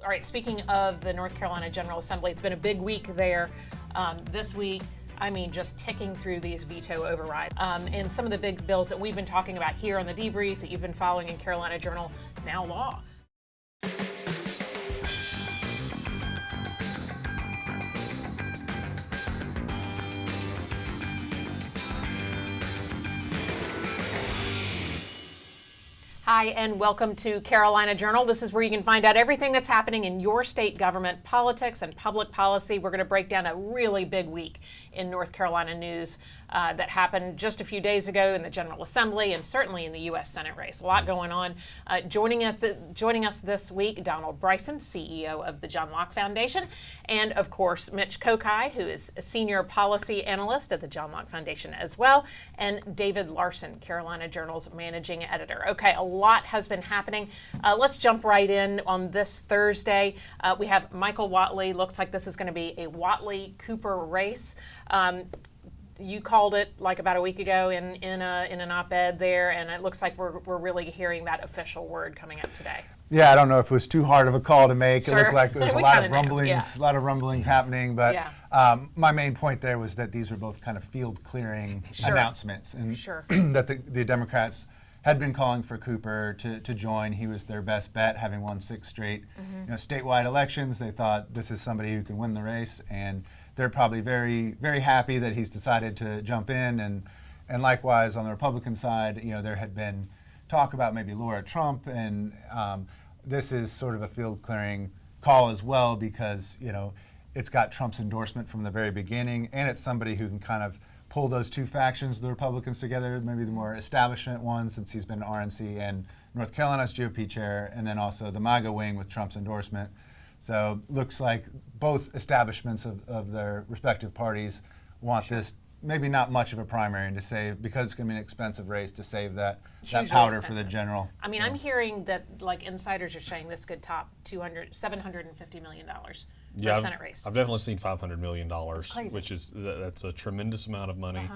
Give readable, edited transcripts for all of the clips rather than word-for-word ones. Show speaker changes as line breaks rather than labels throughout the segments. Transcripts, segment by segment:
All right, speaking of the North Carolina General Assembly, it's been a big week there this week. I mean, just ticking through these veto overrides. And some of the big bills that we've been talking about here on the Debrief that you've been following in Carolina Journal, now law. Hi, and welcome to Carolina Journal. This is where you can find out everything that's happening in your state government, politics, and public policy. We're going to break down a really big week in North Carolina news that happened just a few days ago in the General Assembly and certainly in the U.S. Senate race. A lot going on. Joining us this week, Donald Bryson, CEO of the John Locke Foundation, and of course, Mitch Kokai, who is a senior policy analyst at the John Locke Foundation as well, and David Larson, Carolina Journal's managing editor. Okay, a lot has been happening. Let's jump right in on this Thursday. We have Michael Watley. Looks like this is going to be a Watley Cooper race. You called it like about a week ago in an op-ed there, and it looks like we're really hearing that official word coming up today.
Yeah, I don't know if it was too hard of a call to make.
Sure.
It looked like there was a lot of rumblings happening, but
yeah.
My main point there was that these were both kind of field clearing announcements, and that the Democrats had been calling for Cooper to join. He was their best bet, having won 6 straight statewide elections. They thought this is somebody who can win the race, and they're probably very, very happy that he's decided to jump in. And likewise, on the Republican side, there had been talk about maybe Laura Trump, and this is sort of a field clearing call as well because it's got Trump's endorsement from the very beginning, and it's somebody who can kind of pull those two factions, the Republicans together, maybe the more establishment one, since he's been RNC and North Carolina's GOP chair, and then also the MAGA wing with Trump's endorsement. So looks like both establishments of their respective parties want this, maybe not much of a primary, and to save, because it's going to be an expensive race, to save that powder for the general.
I mean, I'm hearing that insiders are saying this could top $750 million. For a Senate race.
I've definitely seen $500 million,
which
is that's a tremendous amount of money,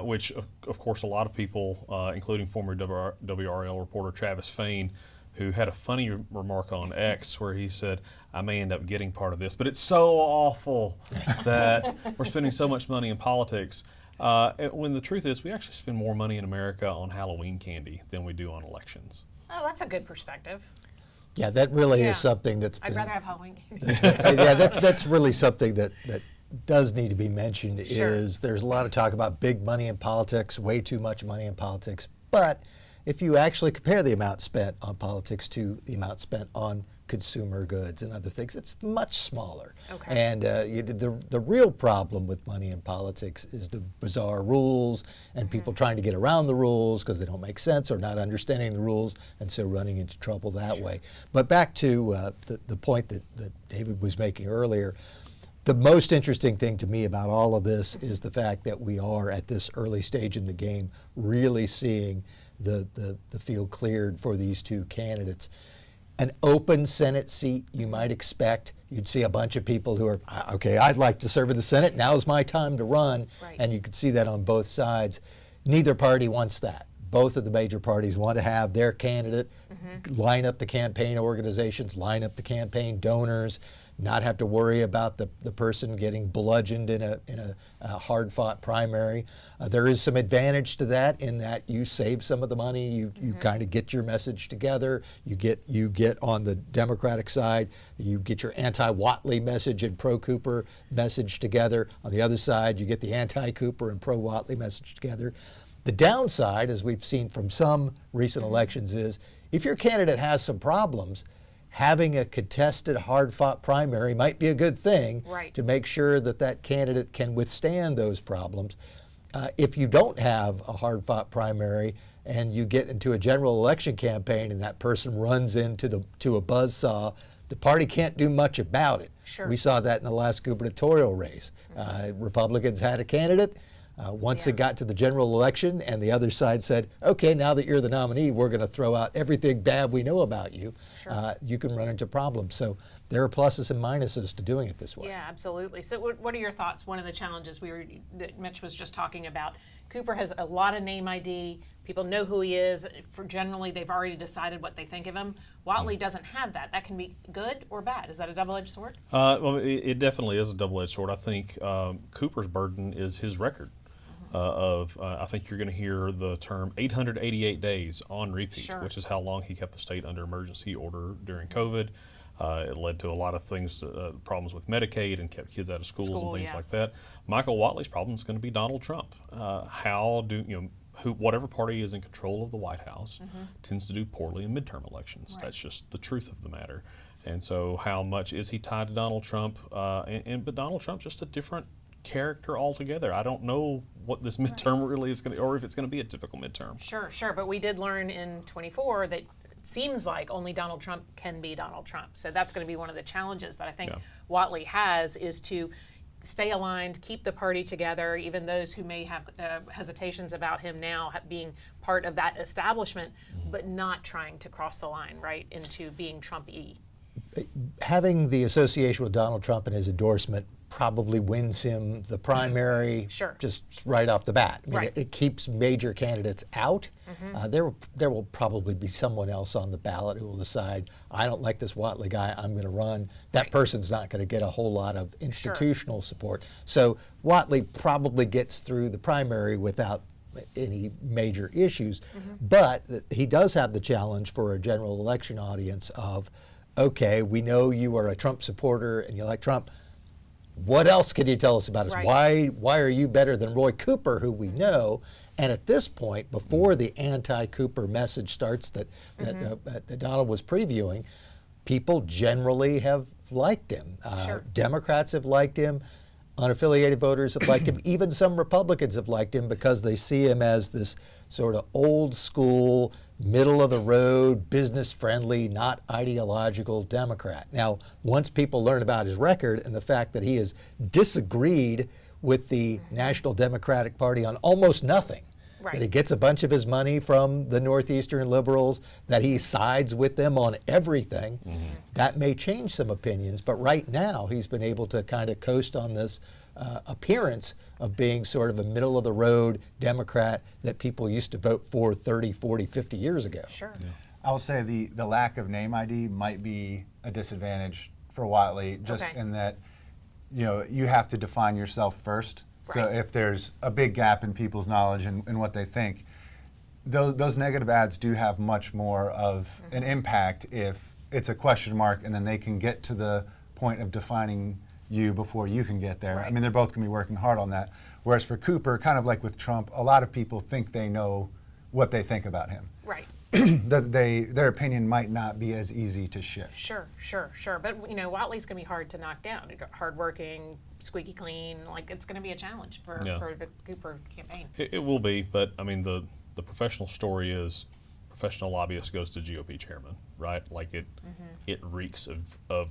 which of course a lot of people, including former WRL reporter Travis Fain, who had a funny remark on X where he said, I may end up getting part of this, but it's so awful that we're spending so much money in politics. When the truth is, we actually spend more money in America on Halloween candy than we do on elections.
Oh, that's a good perspective.
Yeah, that really is something that's
I'd rather have Halloween candy.
Yeah, that's really something that does need to be mentioned. Is there's a lot of talk about big money in politics, way too much money in politics, but if you actually compare the amount spent on politics to the amount spent on consumer goods and other things, it's much smaller.
Okay.
And the real problem with money in politics is the bizarre rules and people trying to get around the rules because they don't make sense or not understanding the rules, and so running into trouble that way. But back to the point that David was making earlier, the most interesting thing to me about all of this is the fact that we are at this early stage in the game really seeing the field cleared for these two candidates. An open Senate seat, you might expect. You'd see a bunch of people who are, okay, I'd like to serve in the Senate, now's my time to run.
Right.
And you could see that on both sides. Neither party wants that. Both of the major parties want to have their candidate line up the campaign organizations, line up the campaign donors, not have to worry about the person getting bludgeoned in a hard-fought primary. There is some advantage to that in that you save some of the money. You kind of get your message together. You get on the Democratic side, you get your anti-Watley message and pro-Cooper message together. On the other side, you get the anti-Cooper and pro-Watley message together. The downside, as we've seen from some recent elections, is if your candidate has some problems, having a contested, hard-fought primary might be a good thing to make sure that that candidate can withstand those problems. If you don't have a hard-fought primary and you get into a general election campaign and that person runs into a buzzsaw, the party can't do much about it.
Sure.
We saw that in the last gubernatorial race. Republicans had a candidate. Once it got to the general election and the other side said, okay, now that you're the nominee, we're going to throw out everything bad we know about you, you can run into problems. So there are pluses and minuses to doing it this way.
Yeah, absolutely. So what are your thoughts? One of the challenges that Mitch was just talking about, Cooper has a lot of name ID. People know who he is. Generally, they've already decided what they think of him. Watley doesn't have that. That can be good or bad. Is that a double-edged sword?
Well, it definitely is a double-edged sword. I think Cooper's burden is his record. I think you're going to hear the term 888 days on repeat, which is how long he kept the state under emergency order during COVID. It led to a lot of things, problems with Medicaid, and kept kids out of schools and things like that. Michael Watley's problem is going to be Donald Trump. Whatever party is in control of the White House tends to do poorly in midterm elections. That's just the truth of the matter. And so how much is he tied to Donald Trump? But Donald Trump's just a different character altogether. I don't know what this midterm really is going to, or if it's going to be a typical midterm.
Sure. But we did learn in 24 that it seems like only Donald Trump can be Donald Trump. So that's going to be one of the challenges that I think Watley has, is to stay aligned, keep the party together, even those who may have hesitations about him now being part of that establishment, but not trying to cross the line right into being Trump-y.
Having the association with Donald Trump and his endorsement probably wins him the primary just right off the bat. I mean, it keeps major candidates out. There will probably be someone else on the ballot who will decide, I don't like this Watley guy, I'm going to run. That person's not going to get a whole lot of institutional support. So Watley probably gets through the primary without any major issues. But he does have the challenge for a general election audience of, okay, we know you are a Trump supporter and you like Trump. What else can you tell us about us? Why are you better than Roy Cooper, who we know? And at this point, before the anti-Cooper message starts that Donald was previewing, people generally have liked him. Democrats have liked him. Unaffiliated voters have liked him. Even some Republicans have liked him because they see him as this sort of old school, middle of the road, business friendly, not ideological Democrat. Now, once people learn about his record and the fact that he has disagreed with the National Democratic Party on almost nothing, that he gets a bunch of his money from the Northeastern liberals, that he sides with them on everything, that may change some opinions. But right now, he's been able to kind of coast on this appearance of being sort of a middle-of-the-road Democrat that people used to vote for 30, 40, 50 years ago.
I will say the lack of name ID might be a disadvantage for Watley, just in that, you have to define yourself first. So if there's a big gap in people's knowledge and what they think, those negative ads do have much more of an impact if it's a question mark and then they can get to the point of defining you before you can get there. I mean, they're both going to be working hard on that. Whereas for Cooper, kind of like with Trump, a lot of people think they know what they think about him. That their opinion might not be as easy to shift.
Sure. But Watley's going to be hard to knock down. Hardworking, squeaky clean. Like, it's going to be a challenge for the Cooper campaign.
It will be, but I mean the professional story is professional lobbyist goes to GOP chairman, right? Like it reeks of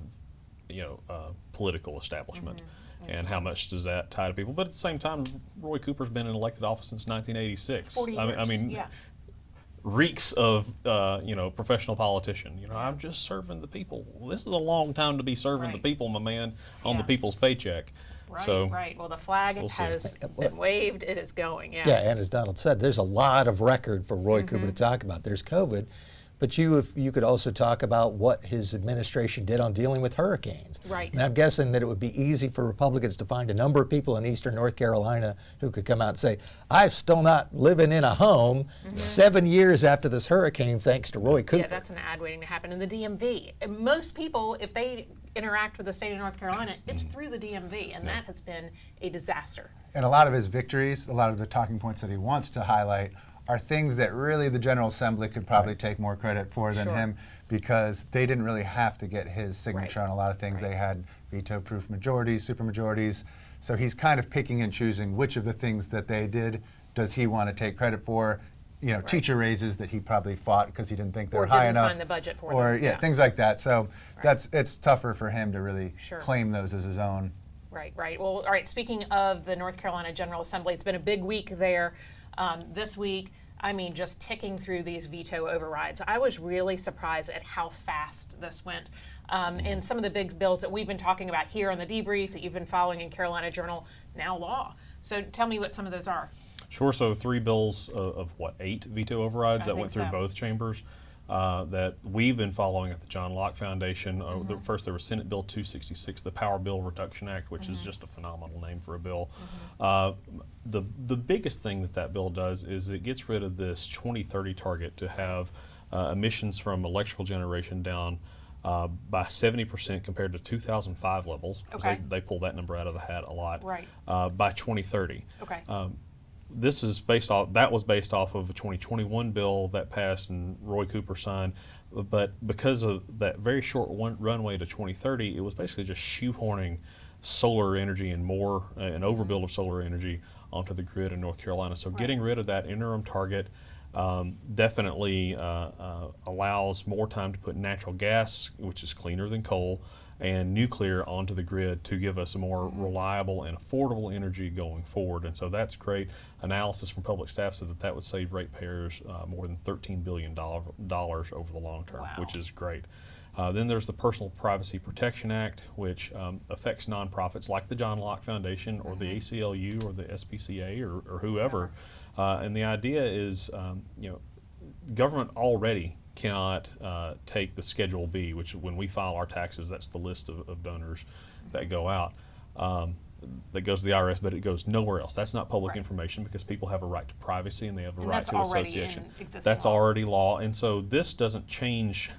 political establishment. And how much does that tie to people? But at the same time, Roy Cooper's been in elected office since 1986.
40 years.
I mean, reeks of professional politician. I'm just serving the people. Well, this is a long time to be serving the people, my man, on the people's paycheck.
Well, the flag has been waved. It is going.
And as Donald said, there's a lot of record for Roy Cooper to talk about. There's COVID. But you could also talk about what his administration did on dealing with hurricanes. And I'm guessing that it would be easy for Republicans to find a number of people in eastern North Carolina who could come out and say, I'm still not living in a home 7 years after this hurricane thanks to Roy Cooper.
Yeah, that's an ad waiting to happen in the DMV. And most people, if they interact with the state of North Carolina, it's through the DMV, and that has been a disaster.
And a lot of his victories, a lot of the talking points that he wants to highlight are things that really the General Assembly could probably take more credit for than him, because they didn't really have to get his signature on a lot of things. They had veto-proof majorities, supermajorities. So he's kind of picking and choosing which of the things that they did does he want to take credit for. Teacher raises that he probably fought because he didn't think they were high enough.
Or didn't sign the budget for them.
Things like that. So it's tougher for him to really claim those as his own.
Right. Well, all right, speaking of the North Carolina General Assembly, it's been a big week there. This week, I mean, just ticking through these veto overrides. I was really surprised at how fast this went. And some of the big bills that we've been talking about here on the Debrief that you've been following in Carolina Journal, now law. So tell me what some of those are.
Sure. So 3 bills of what, 8 veto overrides that
think
went through
so.
both chambers that we've been following at the John Locke Foundation. First, there was Senate Bill 266, the Power Bill Reduction Act, which is just a phenomenal name for a bill. The biggest thing that bill does is it gets rid of this 2030 target to have emissions from electrical generation down by 70% compared to 2005 levels. 'Cause
Okay.
They pull that number out of the hat a lot.
Right.
By 2030.
Okay.
This is that was based off of a 2021 bill that passed and Roy Cooper signed, but because of that very short runway to 2030, it was basically just shoehorning solar energy and an overbuild of solar energy onto the grid in North Carolina. So getting rid of that interim target definitely allows more time to put natural gas, which is cleaner than coal, and nuclear onto the grid to give us a more reliable and affordable energy going forward. And so that's great. Analysis from public staff said that would save ratepayers more than $13 billion over the long term,
Wow.
which is great. Then there's the Personal Privacy Protection Act, which affects nonprofits like the John Locke Foundation or the ACLU or the SPCA or whoever. And the idea is, government already cannot take the Schedule B, which when we file our taxes, that's the list of donors that go out. That goes to the IRS, but it goes nowhere else. That's not public information because people have a right to privacy and they have a right to association. That's already law. And so this doesn't change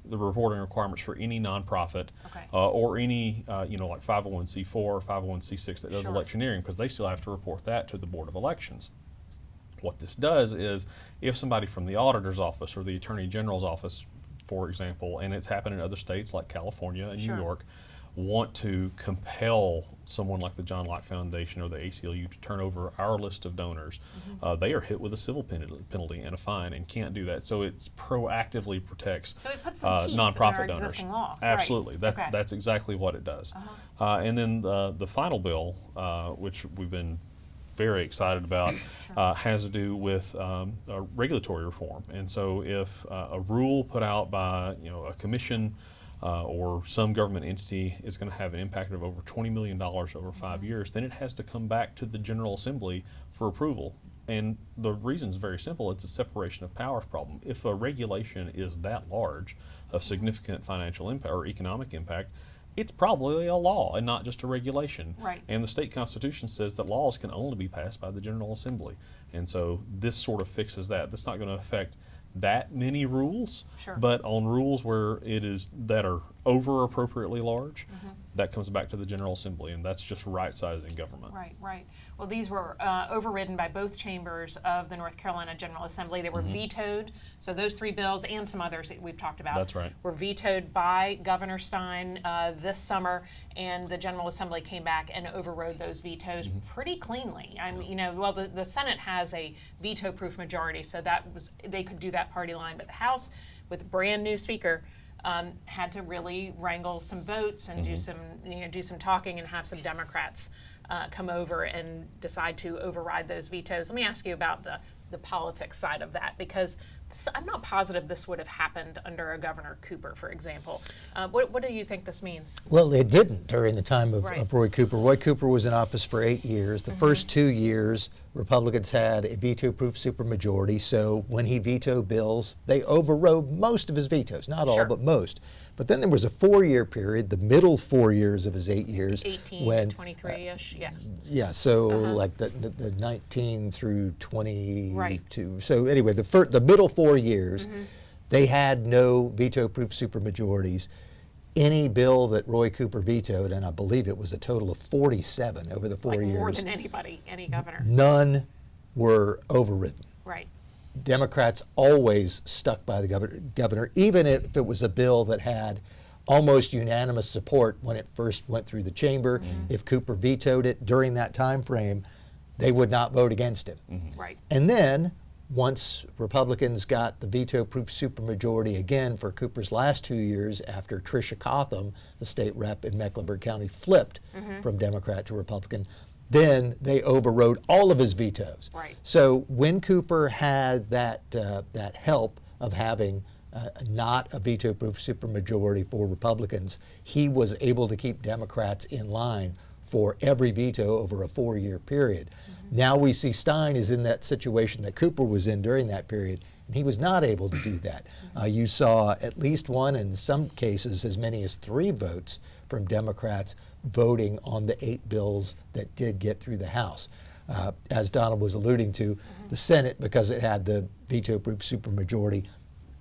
the reporting requirements for any nonprofit or any, like 501c4 or 501c6 that does electioneering, because they still have to report that to the Board of Elections. What this does is if somebody from the auditor's office or the attorney general's office, for example, and it's happened in other states like California and New York, want to compel someone like the John Locke Foundation or the ACLU to turn over our list of donors, they are hit with a civil penalty and a fine and can't do that. So it proactively protects
So it puts some teeth
nonprofit
in our
donors.
existing law.
Absolutely.
Right.
That's exactly what it does. And then the final bill, which we've been very excited about, has to do with regulatory reform. And so if a rule put out by a commission or some government entity is going to have an impact of over $20 million over 5 years, then it has to come back to the General Assembly for approval. And the reason is very simple. It's a separation of powers problem. If a regulation is that large, of significant financial impact or economic impact, it's probably a law and not just a regulation.
Right.
And the state constitution says that laws can only be passed by the General Assembly. And so this sort of fixes that. That's not going to affect that many rules, but on rules where that are over appropriately large, that comes back to the General Assembly, and that's just right-sizing government.
Right. Well, these were overridden by both chambers of the North Carolina General Assembly. They were vetoed. So those 3 bills and some others that we've talked about were vetoed by Governor Stein this summer, and the General Assembly came back and overrode those vetoes pretty cleanly. I mean, the Senate has a veto-proof majority, so they could do that party line, but the House, with a brand new speaker, had to really wrangle some votes and do some talking and have some Democrats come over and decide to override those vetoes. Let me ask you about the politics side of that, because I'm not positive this would have happened under a Governor Cooper, for example. What do you think this means?
Well, it didn't during the time of Roy Cooper. Roy Cooper was in office for 8 years. The first 2 years, Republicans had a veto-proof supermajority, so when he vetoed bills, they overrode most of his vetoes. Not all, but most. But then there was a 4-year period, the middle 4 years of his 8 years.
18,
when
23-ish,
Yeah, so like the 19 through 22. So anyway, the middle 4 years, they had no veto-proof supermajorities. Any bill that Roy Cooper vetoed, and I believe it was a total of 47 over the 4 years.
More than anybody, any governor.
None were overridden.
Right.
Democrats always stuck by the governor, even if it was a bill that had almost unanimous support when it first went through the chamber. If Cooper vetoed it during that time frame, they would not vote against him.
Right.
And then once Republicans got the veto-proof supermajority again for Cooper's last 2 years after Tricia Cotham, the state rep in Mecklenburg County, flipped from Democrat to Republican, then they overrode all of his vetoes.
Right.
So when Cooper had that help of having not a veto-proof supermajority for Republicans, he was able to keep Democrats in line for every veto over a 4-year period. Now we see Stein is in that situation that Cooper was in during that period, and he was not able to do that. You saw at least one, in some cases as many as 3 votes from Democrats voting on the 8 bills that did get through the House. As Donald was alluding to, the Senate, because it had the veto-proof supermajority,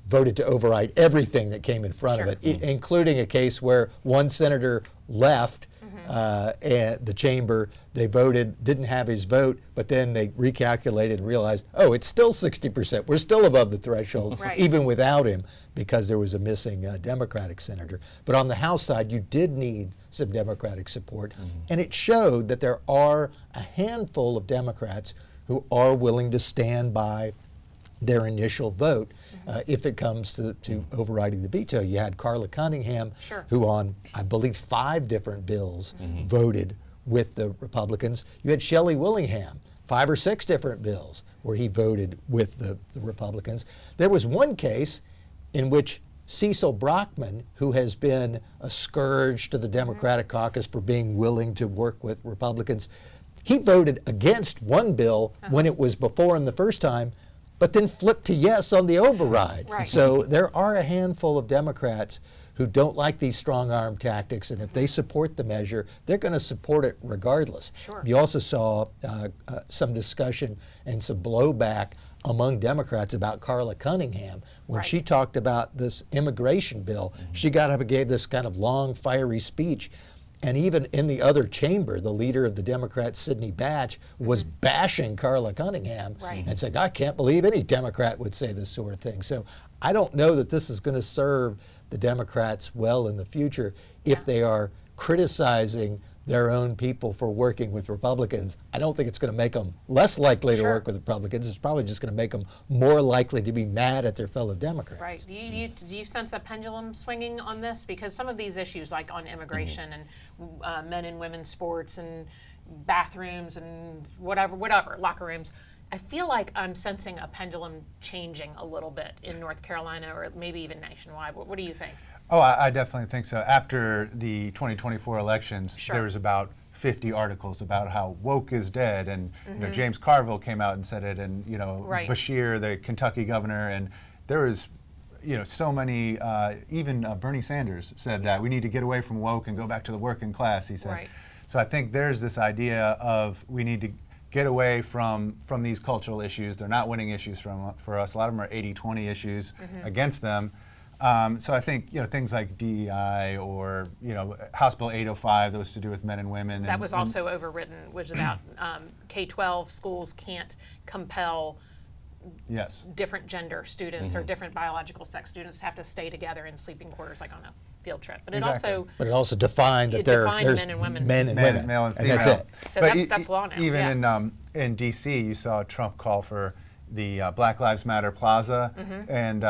voted to override everything that came in front of it, including a case where one senator left the chamber. They voted, didn't have his vote, but then they recalculated and realized, oh, it's still 60%. We're still above the threshold, even without him, because there was a missing Democratic senator. But on the House side, you did need some Democratic support, and it showed that there are a handful of Democrats who are willing to stand by their initial vote if it comes to overriding the veto. You had Carla Cunningham, who on, I believe, 5 different bills voted with the Republicans. You had Shelley Willingham, 5 or 6 different bills where he voted with the Republicans. There was one case in which Cecil Brockman, who has been a scourge to the Democratic caucus for being willing to work with Republicans, he voted against one bill when it was before him the first time, but then flipped to yes on the override. So there are a handful of Democrats who don't like these strong-arm tactics, and if they support the measure, they're going to support it regardless. You also saw some discussion and some blowback among Democrats about Carla Cunningham when she talked about this immigration bill. She got up and gave this kind of long, fiery speech. And even in the other chamber, the leader of the Democrats, Sidney Batch, was bashing Carla Cunningham and saying, I can't believe any Democrat would say this sort of thing. So I don't know that this is going to serve the Democrats well in the future if they are criticizing their own people for working with Republicans. I don't think it's going to make them less likely to work with Republicans. It's probably just going to make them more likely to be mad at their fellow Democrats.
Do you sense a pendulum swinging on this? Because some of these issues, like on immigration and men and women's sports and bathrooms and whatever, locker rooms, I feel like I'm sensing a pendulum changing a little bit in North Carolina or maybe even nationwide. What do you think?
Oh, I definitely think so. After the 2024 elections, there was about 50 articles about how woke is dead, and you know, James Carville came out and said it, and you know, Bashir, the Kentucky governor, and there was, you know, so many. Even Bernie Sanders said that we need to get away from woke and go back to the working class. He said. So I think there's this idea of we need to get away from these cultural issues. They're not winning issues for us. A lot of them are 80-20 issues against them. So I think, you know, things like DEI or, you know, House Bill 805 that was to do with men and women.
That was also overwritten, which is about K-12 schools can't compel different gender students or different biological sex students to have to stay together in sleeping quarters like on a field trip. But it also
defined that there's
men and women.
Men and women.
Male and
and
female.
that's it.
So that's law now.
Even in D.C., you saw Trump call for the Black Lives Matter Plaza, and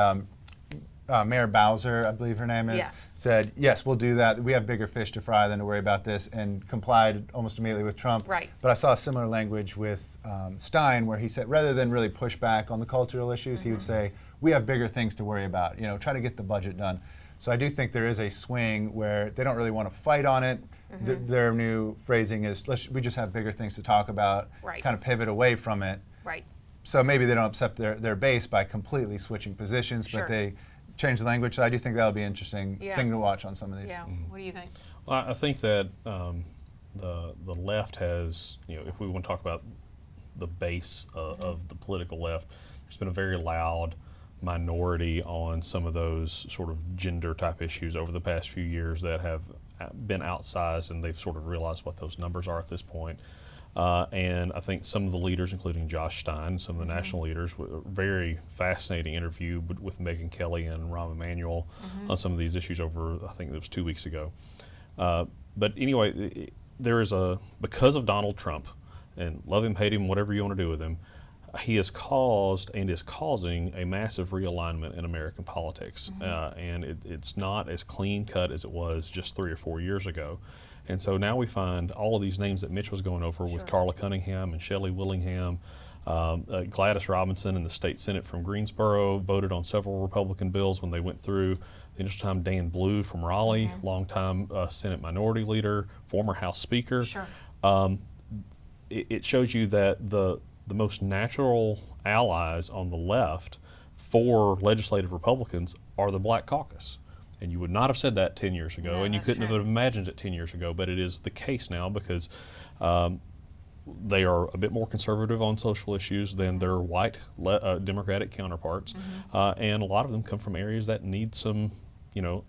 Mayor Bowser, I believe her name is, said, yes, we'll do that. We have bigger fish to fry than to worry about this, and complied almost immediately with Trump. But I saw similar language with Stein, where he said, rather than really push back on the cultural issues, he would say, we have bigger things to worry about. You know, try to get the budget done. So I do think there is a swing where they don't really want to fight on it. Their new phrasing is, we just have bigger things to talk about, kind of pivot away from it. So maybe they don't upset their base by completely switching positions, but they change the language. So I do think that'll be an interesting thing to watch on some of these.
What do you think?
Well, I think that the left has, you know, if we want to talk about the base of the political left, there's been a very loud minority on some of those sort of gender type issues over the past few years that have been outsized, and they've sort of realized what those numbers are at this point. And I think some of the leaders, including Josh Stein, some of the national leaders, a very fascinating interview with Megyn Kelly and Rahm Emanuel on some of these issues over, I think it was 2 weeks ago. But anyway, there is because of Donald Trump, and love him, hate him, whatever you want to do with him, he has caused and is causing a massive realignment in American politics. And it's not as clean cut as it was just 3 or 4 years ago. And so now we find all of these names that Mitch was going over with Carla Cunningham and Shelley Willingham, Gladys Robinson in the state Senate from Greensboro voted on several Republican bills when they went through. The initial time, Dan Blue from Raleigh, longtime Senate Minority Leader, former House Speaker.
Sure.
It shows you that the most natural allies on the left for legislative Republicans are the Black Caucus. And you would not have said that 10 years ago, and you couldn't have imagined it 10 years ago, but it is the case now because they are a bit more conservative on social issues than their white Democratic counterparts, and a lot of them come from areas that need some,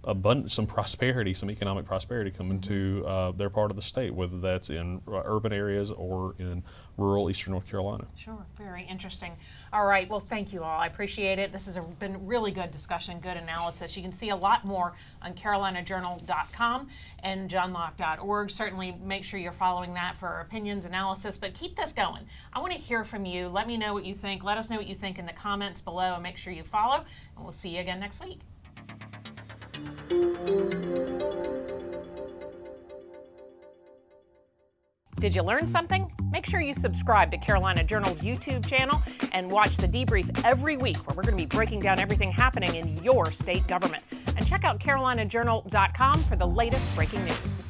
abundance, some prosperity, some economic prosperity coming to their part of the state, whether that's in urban areas or in rural eastern North Carolina.
Sure, very interesting. All right, well, thank you all. I appreciate it. This has been really good discussion, good analysis. You can see a lot more on carolinajournal.com and johnlocke.org. Certainly make sure you're following that for opinions, analysis, but keep this going. I want to hear from you. Let me know what you think. Let us know what you think in the comments below, and make sure you follow, and we'll see you again next week. Did you learn something? Make sure you subscribe to Carolina Journal's YouTube channel and watch the Debrief every week, where we're going to be breaking down everything happening in your state government. And check out carolinajournal.com for the latest breaking news.